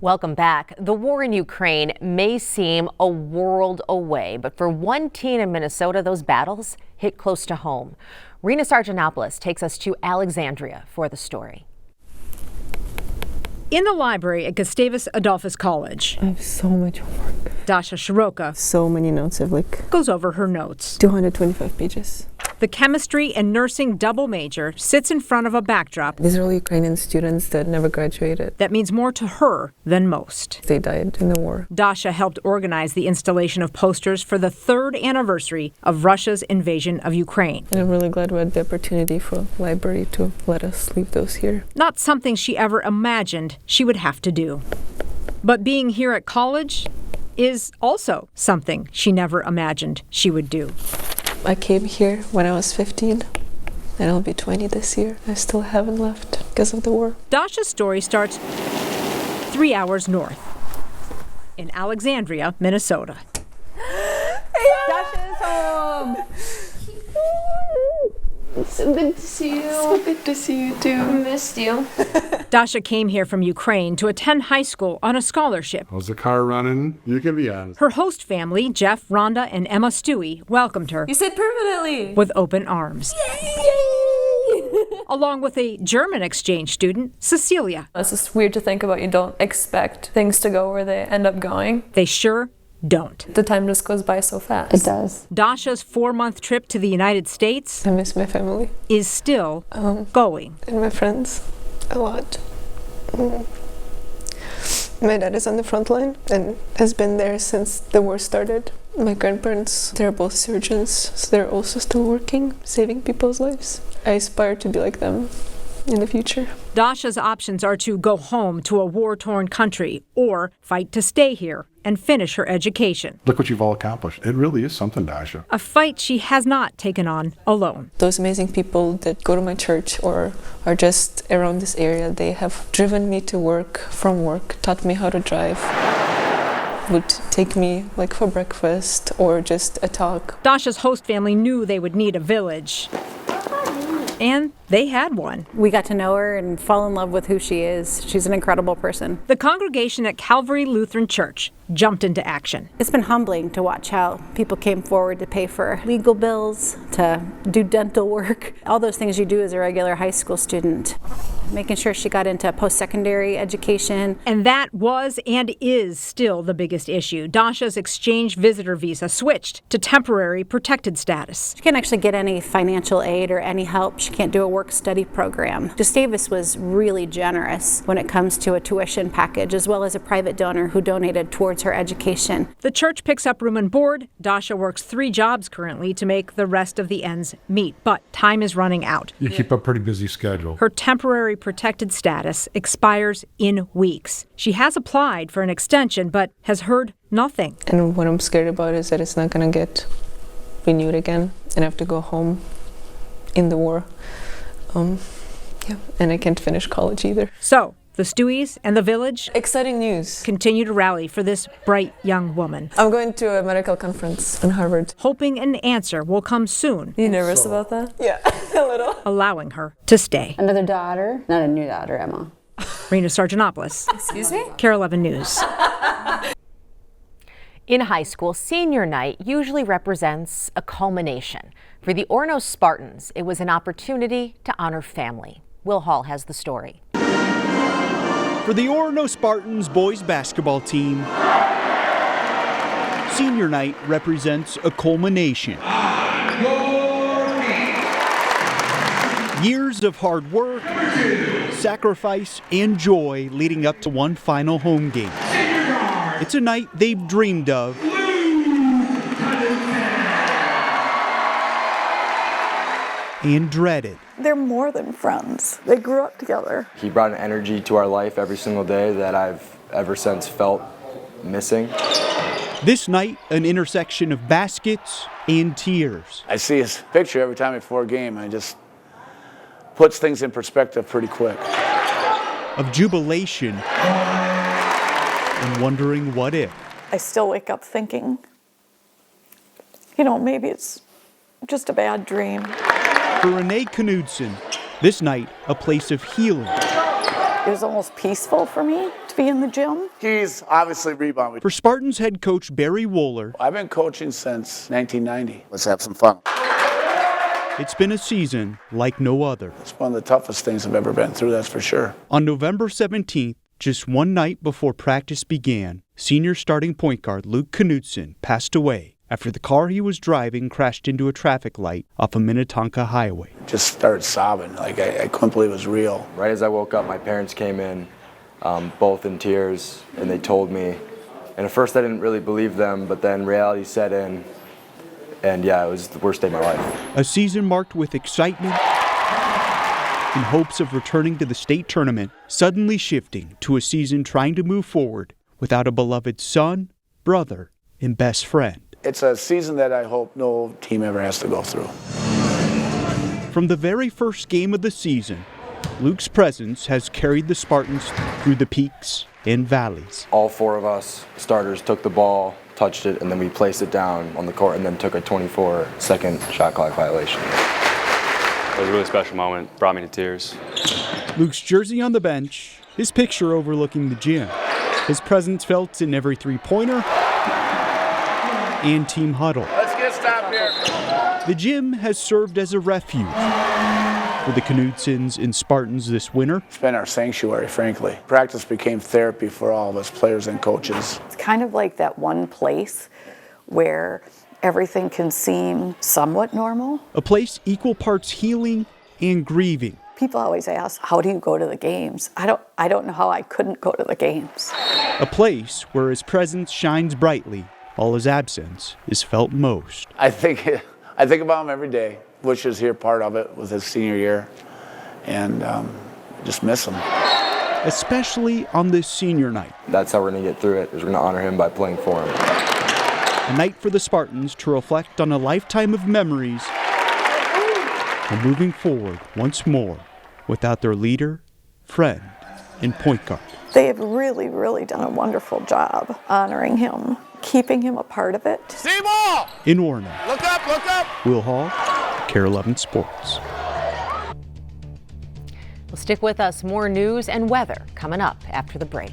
Welcome back. The war in Ukraine may seem a world away, but for one teen in Minnesota, those battles hit close to home. Rena Sargentopoulos takes us to Alexandria for the story. In the library at Gustavus Adolphus College, I have so much homework. Dasha Shiroka So many notes. I have goes over her notes. 225 pages. The chemistry and nursing double major sits in front of a backdrop These are all Ukrainian students that never graduated. that means more to her than most. They died in the war. Dasha helped organize the installation of posters for the 3rd anniversary of Russia's invasion of Ukraine. And I'm really glad we had the opportunity for the library to let us leave those here. Not something she ever imagined she would have to do. But being here at college is also something she never imagined she would do. I came here when I was 15, and I'll be 20 this year. I still haven't left because of the war. Dasha's story starts 3 hours north in Alexandria, Minnesota. Dasha's home! So good to see you. So good to see you too. I missed you. Dasha came here from Ukraine to attend high school on a scholarship. How's the car running? You can be honest. Her host family, Jeff, Rhonda, and Emma Stewie, welcomed her You said permanently. with open arms. Along with a German exchange student, Cecilia. It's just weird to think about. You don't expect things to go where they end up going. They sure don't. The time just goes by so fast. It does. Dasha's 4-month trip to the United States I miss my family is still going. and my friends a lot. My dad is on the front line and has been there since the war started. My grandparents, they're both surgeons, so they're also still working, saving people's lives. I aspire to be like them in the future. Dasha's options are to go home to a war-torn country or fight to stay here and finish her education. Look what you've all accomplished. It really is something, Dasha. A fight she has not taken on alone. Those amazing people that go to my church or are just around this area, they have driven me to work, from work, taught me how to drive, would take me like for breakfast or just a talk. Dasha's host family knew they would need a village. And they had one. We got to know her and fall in love with who she is. She's an incredible person. The congregation at Calvary Lutheran Church jumped into action. It's been humbling to watch how people came forward to pay for legal bills, to do dental work, all those things you do as a regular high school student. Making sure she got into post-secondary education. And that was and is still the biggest issue. Dasha's exchange visitor visa switched to temporary protected status. She can't actually get any financial aid or any help. She can't do a work-study program. Gustavus was really generous when it comes to a tuition package, as well as a private donor who donated towards her education. The church picks up room and board. Dasha works 3 jobs currently to make the rest of the ends meet, but time is running out. You keep a pretty busy schedule. Her temporary protected status expires in weeks. She has applied for an extension, but has heard nothing. And what I'm scared about is that it's not going to get renewed again and I have to go home in the war. And I can't finish college either. So, the Stewies and the village Exciting news. continue to rally for this bright young woman, I'm going to a medical conference in Harvard. hoping an answer will come soon, You nervous about that? Yeah, a little. allowing her to stay. Another daughter, not a new daughter, Emma. Rena Sargentopoulos. Excuse me? KARE 11 News. In high school, senior night usually represents a culmination. For the Orono Spartans, it was an opportunity to honor family. Will Hall has the story. For the Orono Spartans boys basketball team, senior night represents a culmination. Years of hard work, sacrifice, and joy leading up to one final home game. It's a night they've dreamed of and dreaded. They're more than friends. They grew up together. He brought an energy to our life every single day that I've ever since felt missing. This night, an intersection of baskets and tears. I see his picture every time before a game, and it just puts things in perspective pretty quick. Of jubilation and wondering what if. I still wake up thinking, maybe it's just a bad dream. For Renee Knudsen, this night a place of healing. It was almost peaceful for me. to be in the gym? He's obviously rebounding. For Spartans head coach Barry Wohler, I've been coaching since 1990. Let's have some fun. it's been a season like no other. It's one of the toughest things I've ever been through, that's for sure. On November 17th, just one night before practice began, senior starting point guard Luke Knutson passed away after the car he was driving crashed into a traffic light off of Minnetonka Highway. Just started sobbing. Like I couldn't believe it was real. Right as I woke up, my parents came in, both in tears, and they told me. And at first I didn't really believe them, but then reality set in, and yeah, it was the worst day of my life. A season marked with excitement in hopes of returning to the state tournament, suddenly shifting to a season trying to move forward without a beloved son, brother, and best friend. It's a season that I hope no team ever has to go through. From the very first game of the season, Luke's presence has carried the Spartans through the peaks and valleys. All four of us starters took the ball, touched it, and then we placed it down on the court and then took a 24-second shot clock violation. It was a really special moment, brought me to tears. Luke's jersey on the bench, his picture overlooking the gym, his presence felt in every three-pointer and team huddle. Let's get stopped here. The gym has served as a refuge for the Knutsons and Spartans this winter. It's been our sanctuary, frankly. Practice became therapy for all of us, players and coaches. It's kind of like that one place where everything can seem somewhat normal. A place equal parts healing and grieving. People always ask, how do you go to the games? I don't know how I couldn't go to the games. A place where his presence shines brightly, while his absence is felt most. I think about him every day. Wish he was here, part of it with his senior year, and just miss him. Especially on this senior night. That's how we're going to get through it, is we're going to honor him by playing for him. A night for the Spartans to reflect on a lifetime of memories and moving forward once more without their leader, friend, and point guard. They have really, really done a wonderful job honoring him, keeping him a part of it. Seymour! In Warner. Look up, look up! Will Hall, KARE 11 Sports. Well, stick with us. More news and weather coming up after the break.